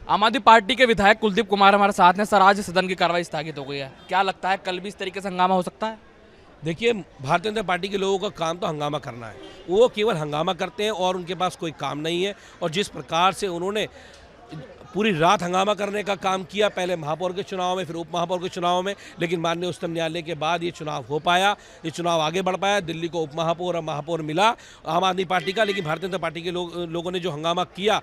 आम आदमी पार्टी के विधायक कुलदीप कुमार हमारे साथ हैं। सर, आज सदन की कार्रवाई स्थगित हो गई है, क्या लगता है कल भी इस तरीके से हंगामा हो सकता है? देखिए, भारतीय जनता पार्टी के लोगों का काम तो हंगामा करना है। वो केवल हंगामा करते हैं और उनके पास कोई काम नहीं है। और जिस प्रकार से उन्होंने पूरी रात हंगामा करने का काम किया, पहले महापौर के चुनाव में, फिर उप महापौर के चुनाव में, लेकिन माननीय उच्चतम न्यायालय के बाद ये चुनाव हो पाया, ये चुनाव आगे बढ़ पाया। दिल्ली को उप महापौर और महापौर मिला आम आदमी पार्टी का। लेकिन भारतीय जनता पार्टी के लोगों ने जो हंगामा किया,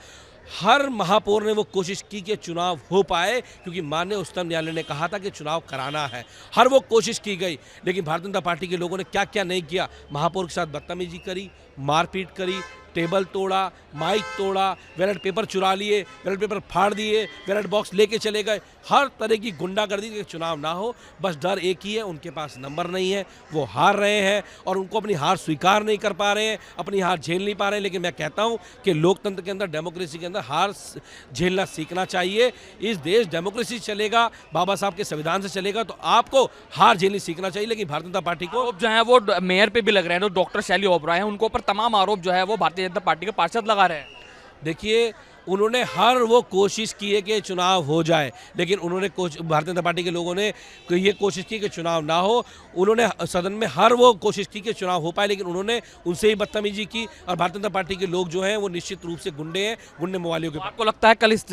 हर महापौर ने वो कोशिश की कि चुनाव हो पाए, क्योंकि माननीय उच्चतम न्यायालय ने कहा था कि चुनाव कराना है। हर वो कोशिश की गई, लेकिन भारतीय जनता पार्टी के लोगों ने क्या क्या नहीं किया। महापौर के साथ बदतमीजी करी, मारपीट करी, टेबल तोड़ा, माइक तोड़ा, बैलेट पेपर चुरा लिए, बैलेट पेपर फाड़ दिए, बैलेट बॉक्स लेके चले गए। हर तरह की गुंडागर्दी के चुनाव ना हो, बस डर एक ही है, उनके पास नंबर नहीं है, वो हार रहे हैं और उनको अपनी हार स्वीकार नहीं कर पा रहे हैं, अपनी हार झेल नहीं पा रहे हैं। लेकिन मैं कहता हूं कि लोकतंत्र के अंदर, डेमोक्रेसी के अंदर हार झेलना सीखना चाहिए। इस देश डेमोक्रेसी चलेगा, बाबा साहब के संविधान से चलेगा, तो आपको हार झेलनी सीखना चाहिए। लेकिन भारतीय जनता पार्टी को आरोप जो है वो मेयर पे भी लग रहे हैं, जो डॉक्टर शैली ओबराय हैं, उनके ऊपर तमाम आरोप जो है वो भारतीय जनता पार्टी के पार्षद लगा रहे हैं। देखिए, उन्होंने हर वो कोशिश की है कि चुनाव हो जाए, लेकिन उन्होंने भारतीय जनता पार्टी के लोगों ने ये कोशिश की कि चुनाव ना हो। उन्होंने सदन में हर वो कोशिश की कि चुनाव हो पाए, लेकिन उन्होंने उनसे ही बदतमीजी की। और भारतीय जनता पार्टी के लोग जो हैं वो निश्चित रूप से गुंडे हैं, गुंडे मवालियों के। आपको लगता है कल इस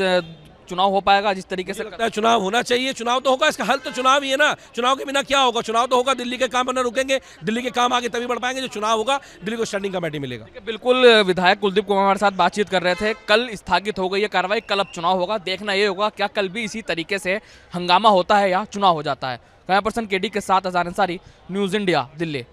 चुनाव हो पाएगा जिस तरीके से? लगता है चुनाव होना चाहिए, चुनाव तो होगा, इसका हल तो चुनाव ही है ना। चुनाव के बिना क्या होगा? चुनाव तो होगा, दिल्ली के काम न रुकेंगे, दिल्ली के काम आगे तभी बढ़ पाएंगे जो चुनाव होगा, दिल्ली को स्टैंडिंग कमेटी मिलेगा। बिल्कुल, विधायक कुलदीप कुमार हमारे साथ बातचीत कर रहे थे। कल स्थगित हो गई है कार्रवाई, कल अब चुनाव होगा। देखना ये होगा क्या कल भी इसी तरीके से हंगामा होता है या चुनाव हो जाता है। कैमरा पर्सन केडी के साथ अज़ान अंसारी, न्यूज़ इंडिया, दिल्ली।